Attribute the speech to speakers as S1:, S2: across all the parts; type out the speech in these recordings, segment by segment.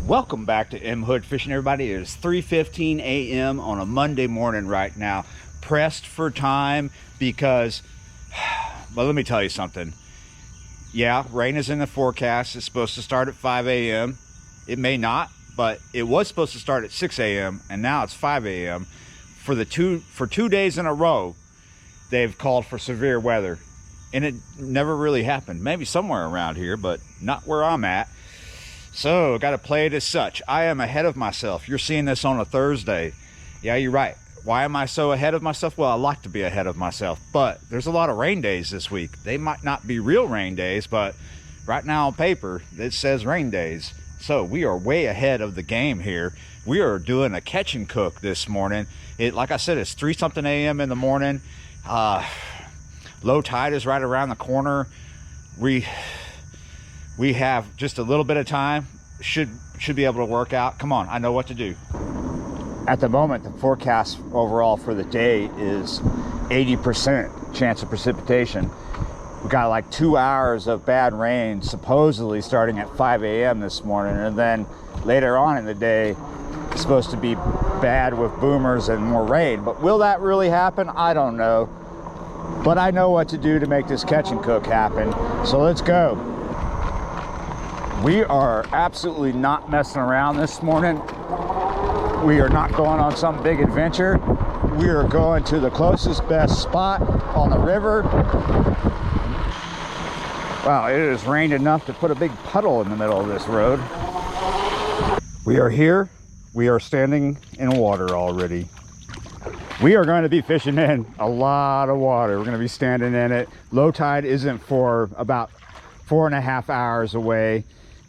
S1: Welcome back to M Hood Fishing, everybody. It is 3:15 a.m. on a Monday morning right now. Pressed for time because, well, let me tell you something. Yeah, rain is in the forecast. It's supposed to start at 5 a.m. It may not, but it was supposed to start at 6 a.m. and now it's 5 a.m. For 2 days in a row, they've called for severe weather, and it never really happened. Maybe somewhere around here, but not where I'm at. So got to play it as such. I am ahead of myself. You're seeing this on a Thursday. Yeah, you're right. Why am I so ahead of myself? Well, I like to be ahead of myself, but there's a lot of rain days this week. They might not be real rain days, but right now on paper it says rain days. So we are way ahead of the game here. We are doing a catch and cook this morning. Like I said, it's 3-something a.m. in the morning. Low tide is right around the corner. We have just a little bit of time. Should be able to work out. Come on, I know what to do. At the moment, the forecast overall for the day is 80% chance of precipitation. We got like 2 hours of bad rain, supposedly starting at 5 a.m. this morning, and then later on in the day, it's supposed to be bad with boomers and more rain. But will that really happen? I don't know. But I know what to do to make this catch and cook happen. So let's go. We are absolutely not messing around this morning. We are not going on some big adventure. We are going to the closest best spot on the river. Wow, it has rained enough to put a big puddle in the middle of this road. We are here. We are standing in water already. We are going to be fishing in a lot of water. We're going to be standing in it. Low tide isn't for about 4.5 hours away.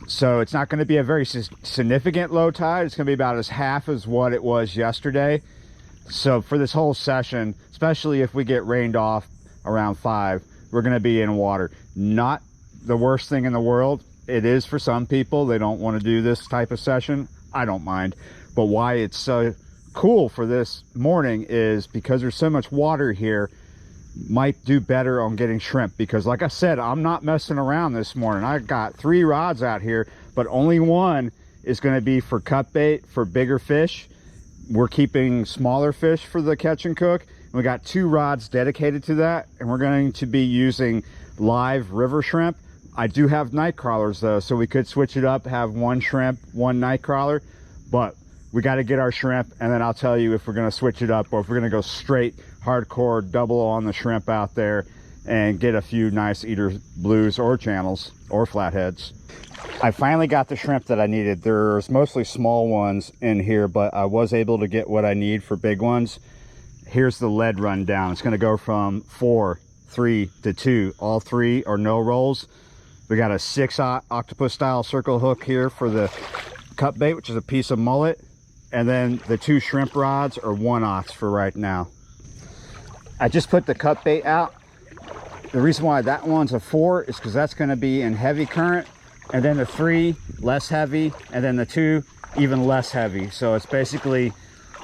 S1: So it's not going to be a very significant low tide. It's going to be about half as what it was yesterday. So for this whole session, especially if we get rained off around 5, we're going to be in water. Not the worst thing in the world. It is for some people. They don't want to do this type of session. I don't mind. But why it's so cool for this morning is because there's so much water here. Might do better on getting shrimp, because like I said, I'm not messing around this morning. I got 3 rods out here, but only one is going to be for cut bait for bigger fish. We're keeping smaller fish for the catch and cook. We got 2 rods dedicated to that, and we're going to be using live river shrimp. I do have night crawlers though, so we could switch it up, have 1 shrimp, 1 night crawler, but we got to get our shrimp, and then I'll tell you if we're going to switch it up or if we're going to go straight hardcore double on the shrimp out there and get a few nice eater blues or channels or flatheads. I finally got the shrimp that I needed. There's mostly small ones in here, but I was able to get what I need for big ones. Here's the lead rundown. It's going to go from 4, 3 to 2. All 3 are no rolls. We got a 6 octopus style circle hook here for the cut bait, which is a piece of mullet. And then the 2 shrimp rods are 1/0 for right now. I just put the cut bait out. The reason why that one's a 4 is because that's going to be in heavy current, and then the 3 less heavy, and then the 2 even less heavy. So it's basically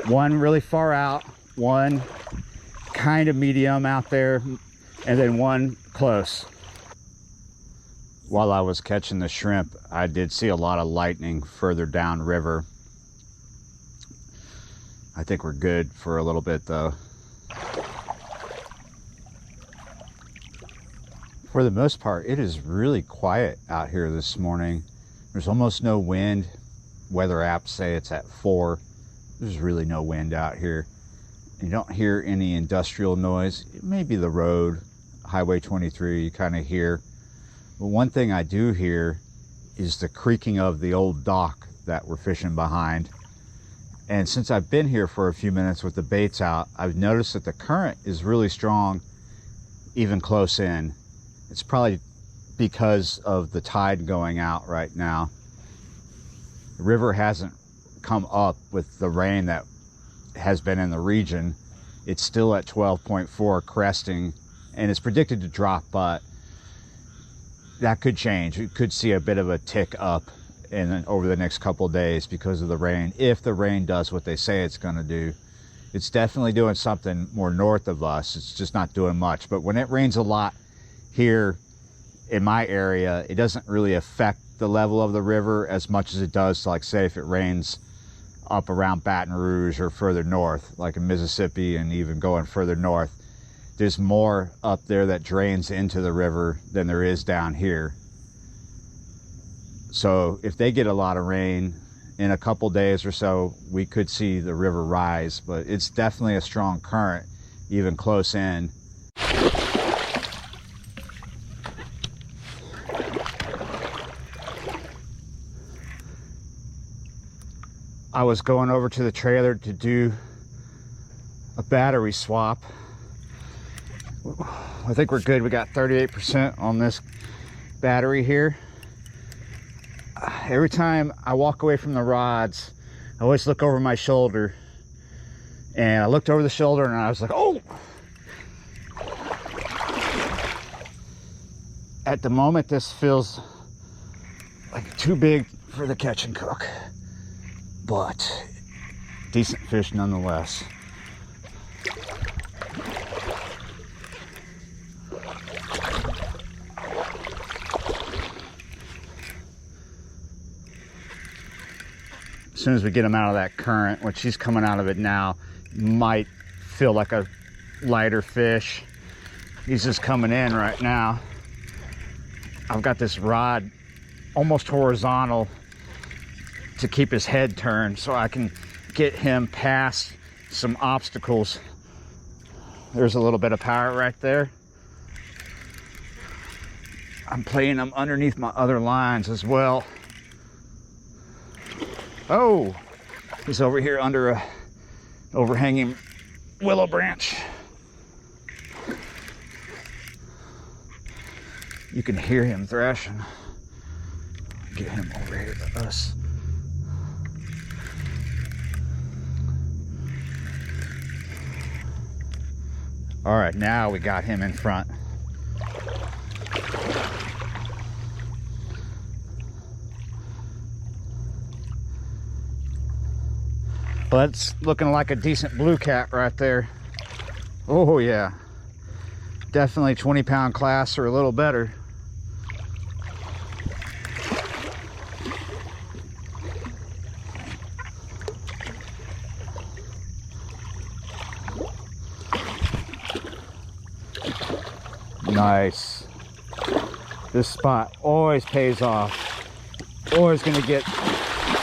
S1: 1 really far out, 1 kind of medium out there, and then 1 close. While I was catching the shrimp, I did see a lot of lightning further down river. I think we're good for a little bit though. For the most part, it is really quiet out here this morning. There's almost no wind. Weather apps say it's at 4. There's really no wind out here. You don't hear any industrial noise. It may be the road, Highway 23, you kind of hear. But one thing I do hear is the creaking of the old dock that we're fishing behind. And since I've been here for a few minutes with the baits out, I've noticed that the current is really strong, even close in. It's probably because of the tide going out right now. The river hasn't come up with the rain that has been in the region. It's still at 12.4 cresting, and it's predicted to drop, but that could change. You could see a bit of a tick up over the next couple days because of the rain, if the rain does what they say it's going to do. It's definitely doing something more north of us. It's just not doing much. But when it rains a lot here in my area, it doesn't really affect the level of the river as much as it does to, like, say if it rains up around Baton Rouge or further north, like in Mississippi and even going further north. There's more up there that drains into the river than there is down here. So if they get a lot of rain in a couple days or so, we could see the river rise, but it's definitely a strong current even close in. I was going over to the trailer to do a battery swap. I think we're good. We got 38% on this battery here. Every time I walk away from the rods, I always look over my shoulder, and I looked over the shoulder and I was like, oh! At the moment, this feels like too big for the catch and cook, but decent fish nonetheless. As soon as we get him out of that current, which he's coming out of it now, might feel like a lighter fish. He's just coming in right now. I've got this rod almost horizontal to keep his head turned so I can get him past some obstacles. There's a little bit of power right there. I'm playing him underneath my other lines as well. Oh, he's over here under a overhanging willow branch. You can hear him thrashing. Get him over here to us. All right, now we got him in front. But it's looking like a decent blue cat right there. Oh yeah, definitely 20-pound class or a little better. Nice. This spot always pays off. Always gonna get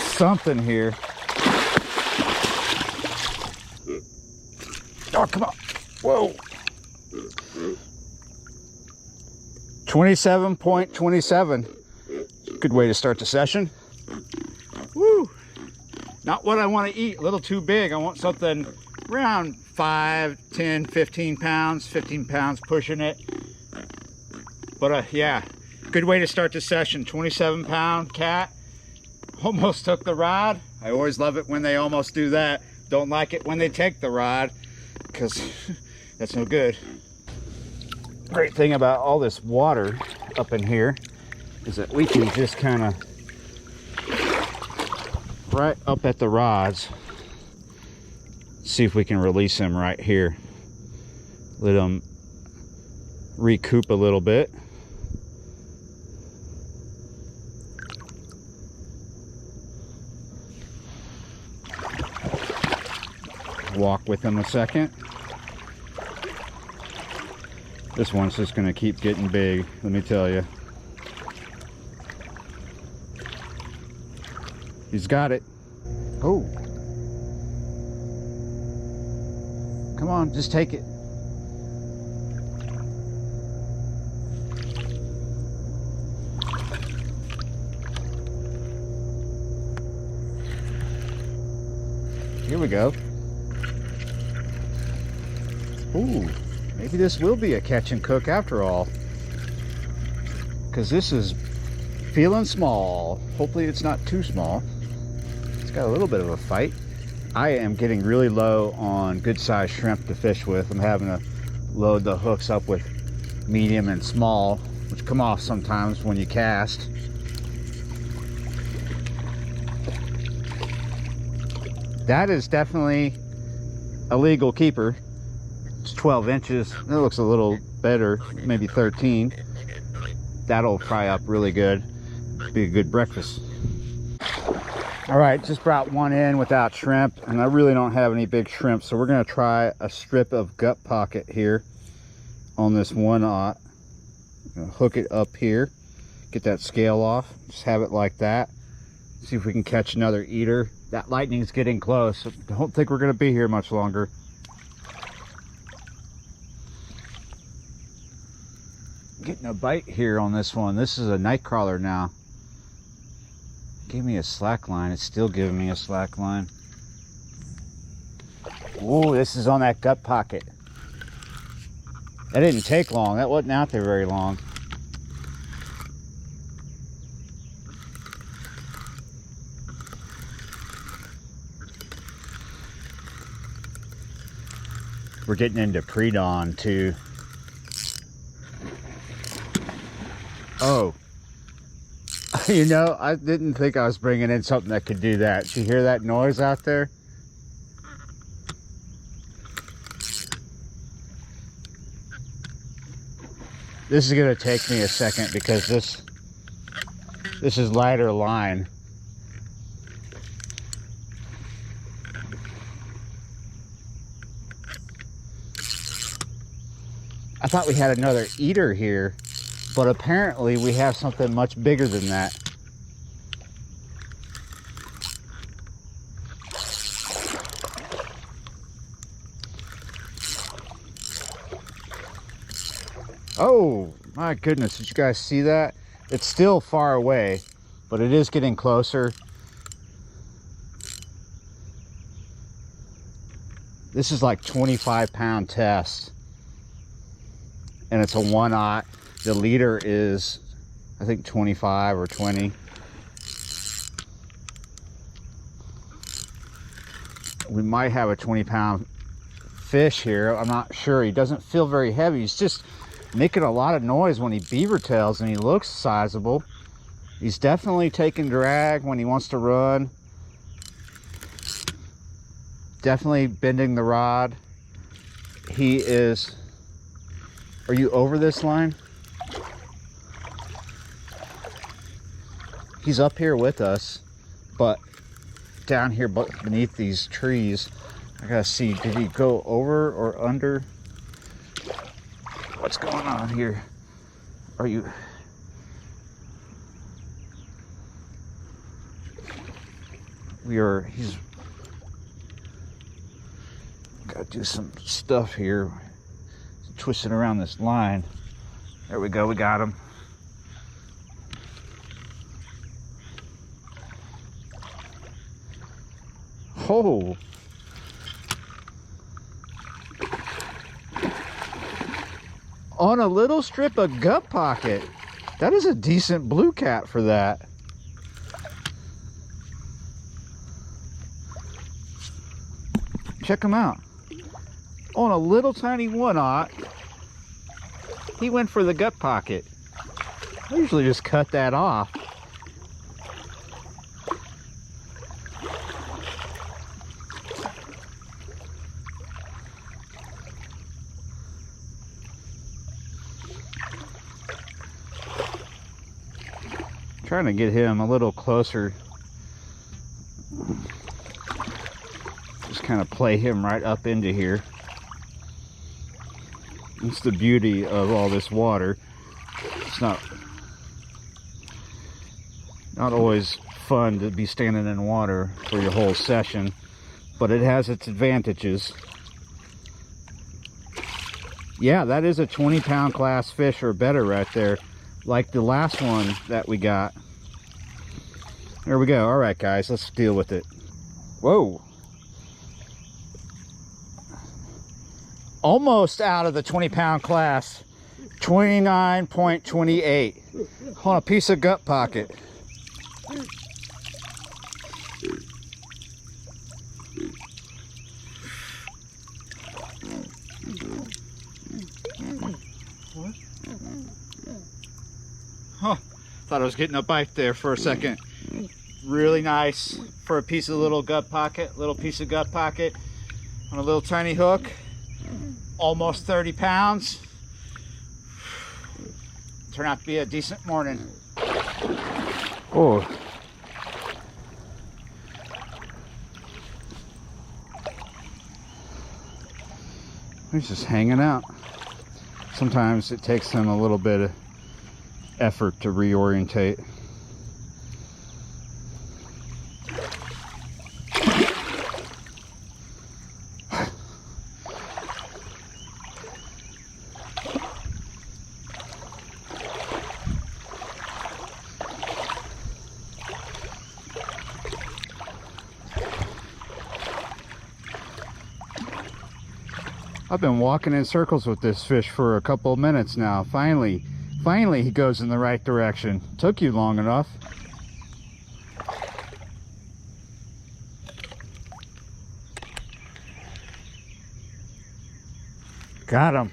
S1: something here. Oh, come on. Whoa. 27.27. Good way to start the session. Woo. Not what I want to eat. A little too big. I want something around 5, 10, 15 pounds. 15 pounds pushing it. But yeah, good way to start the session. 27-pound cat. Almost took the rod. I always love it when they almost do that. Don't like it when they take the rod, because that's no good. Great thing about all this water up in here is that we can just kind of right up at the rods, see if we can release them right here. Let them recoup a little bit. Walk with them a second. This one's just going to keep getting big, let me tell you. He's got it. Oh. Come on, just take it. Here we go. Ooh, maybe this will be a catch and cook after all, because this is feeling small. Hopefully it's not too small. It's got a little bit of a fight. I am getting really low on good sized shrimp to fish with. I'm having to load the hooks up with medium and small, which come off sometimes when you cast. That is definitely a legal keeper. It's 12 inches. It looks a little better, maybe 13. That'll fry up really good. Be a good breakfast. All right, just brought one in without shrimp, and I really don't have any big shrimp, so we're gonna try a strip of gut pocket here on this 1/0. Hook it up here, get that scale off, just have it like that. See if we can catch another eater. That lightning's getting close. I don't think we're gonna be here much longer. Getting a bite here on this one. This is a night crawler now. Gave me a slack line. It's still giving me a slack line. Ooh, this is on that gut pocket. That didn't take long. That wasn't out there very long. We're getting into pre-dawn too. Oh, you know, I didn't think I was bringing in something that could do that. Did you hear that noise out there? This is gonna take me a second because this is lighter line. I thought we had another eater here, but apparently we have something much bigger than that. Oh my goodness, did you guys see that? It's still far away, but it is getting closer. This is like 25-pound test, and it's a 1/0. The leader is, I think, 25 or 20. We might have a 20-pound fish here. I'm not sure. He doesn't feel very heavy. He's just making a lot of noise when he beaver tails, and he looks sizable. He's definitely taking drag when he wants to run. Definitely bending the rod. He is... Are you over this line? He's up here with us, but down here beneath these trees. I gotta see, did he go over or under? What's going on here? Are you... He's gotta do some stuff here. Twisting around this line. There we go, we got him. Oh, on a little strip of gut pocket. That is a decent blue cat for that. Check him out. On a little tiny 1/0, he went for the gut pocket. I usually just cut that off. Trying to get him a little closer. Just kind of play him right up into here. It's the beauty of all this water. It's not always fun to be standing in water for your whole session, but it has its advantages. Yeah, that is a 20-pound class fish or better right there, like the last one that we got. There we go. All right, guys, let's deal with it. Whoa. Almost out of the 20-pound class. 29.28 on a piece of gut pocket. What? Huh. Thought I was getting a bite there for a second. Really nice for a piece of little gut pocket, little piece of gut pocket on a little tiny hook. Almost 30 pounds. Turned out to be a decent morning. Oh. He's just hanging out. Sometimes it takes him a little bit of effort to reorientate. I've been walking in circles with this fish for a couple of minutes now. Finally he goes in the right direction. Took you long enough. Got him.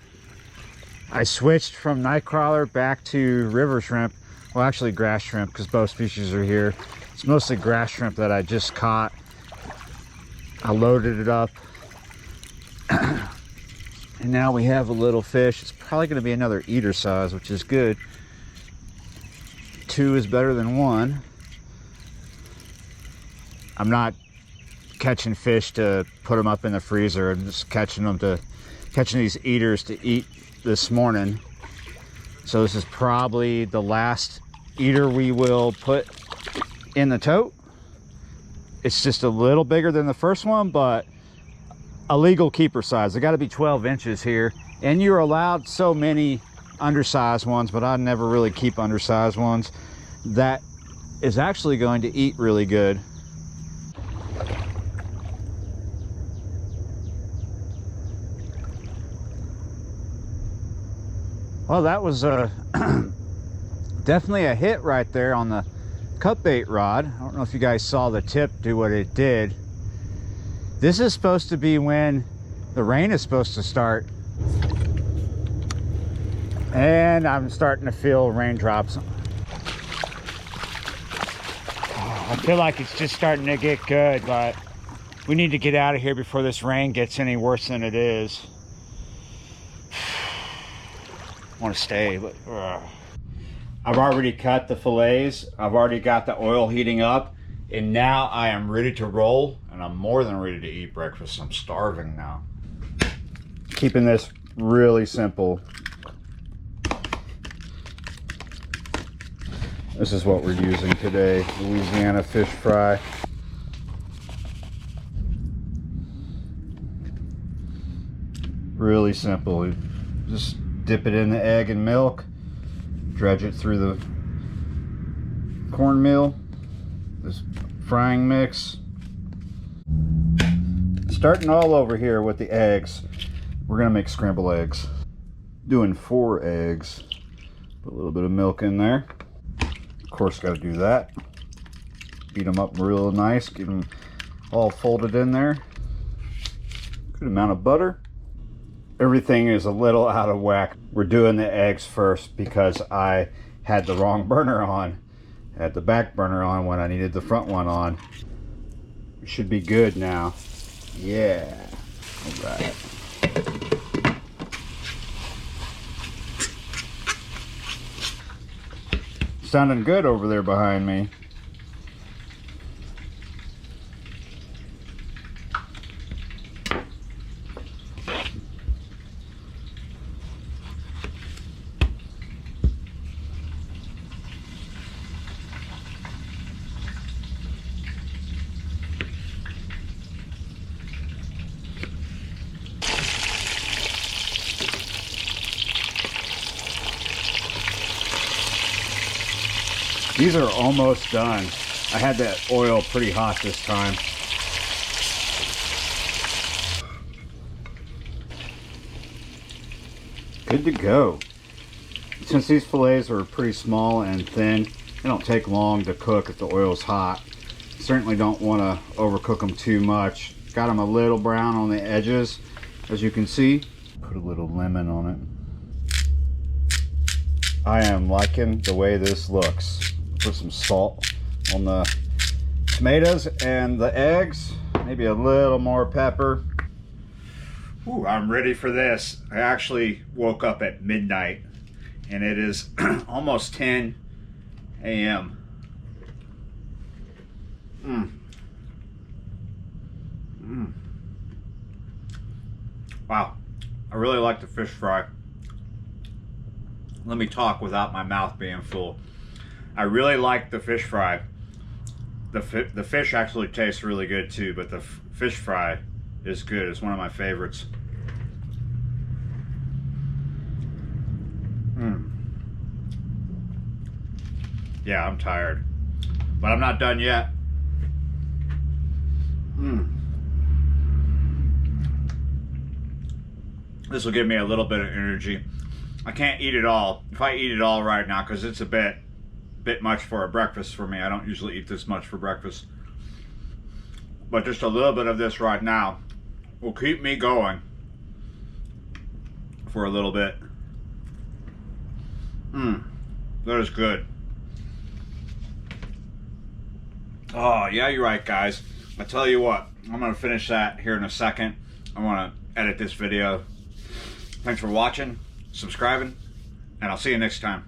S1: I switched from night crawler back to river shrimp. Well, actually grass shrimp, because both species are here. It's mostly grass shrimp that I just caught. I loaded it up. And now we have a little fish. It's probably going to be another eater size, which is good. 2 is better than 1. I'm not catching fish to put them up in the freezer. I'm just catching these eaters to eat this morning. So this is probably the last eater we will put in the tote. It's just a little bigger than the first one, but a legal keeper size. They got to be 12 inches here, and you're allowed so many undersized ones, but I never really keep undersized ones. That is actually going to eat really good. Well, that was definitely a hit right there on the cut bait rod. I don't know if you guys saw the tip do what it did. This is supposed to be when the rain is supposed to start. And I'm starting to feel raindrops. I feel like it's just starting to get good, but we need to get out of here before this rain gets any worse than it is. I want to stay, but I've already cut the fillets. I've already got the oil heating up, and now I am ready to roll, and I'm more than ready to eat breakfast. I'm starving now. Keeping this really simple. This is what we're using today, Louisiana fish fry. Really simple. You just dip it in the egg and milk, dredge it through the cornmeal, this frying mix. Starting all over here with the eggs. We're gonna make scrambled eggs. Doing 4 eggs. Put a little bit of milk in there. Of course, got to do that. Beat them up real nice. Get them all folded in there. Good amount of butter. Everything is a little out of whack. We're doing the eggs first because I had the wrong burner on. I had the back burner on when I needed the front one on. We should be good now. Yeah. All right. Sounding good over there behind me. These are almost done. I had that oil pretty hot this time. Good to go. Since these fillets are pretty small and thin, they don't take long to cook if the oil's hot. Certainly don't want to overcook them too much. Got them a little brown on the edges, as you can see. Put a little lemon on it. I am liking the way this looks. Put some salt on the tomatoes and the eggs, maybe a little more pepper. Ooh, I'm ready for this. I actually woke up at midnight and it is almost 10 a.m. Wow, I really like the fish fry. Let me talk without my mouth being full. I really like the fish fry. The fish actually tastes really good too, but the fish fry is good. It's one of my favorites. Yeah, I'm tired, but I'm not done yet. This will give me a little bit of energy. I can't eat it all. If I eat it all right now, because it's a bit much for a breakfast for me. I don't usually eat this much for breakfast. But just a little bit of this right now will keep me going for a little bit. That is good. Oh, yeah, you're right, guys. I tell you what, I'm going to finish that here in a second. I want to edit this video. Thanks for watching, subscribing, and I'll see you next time.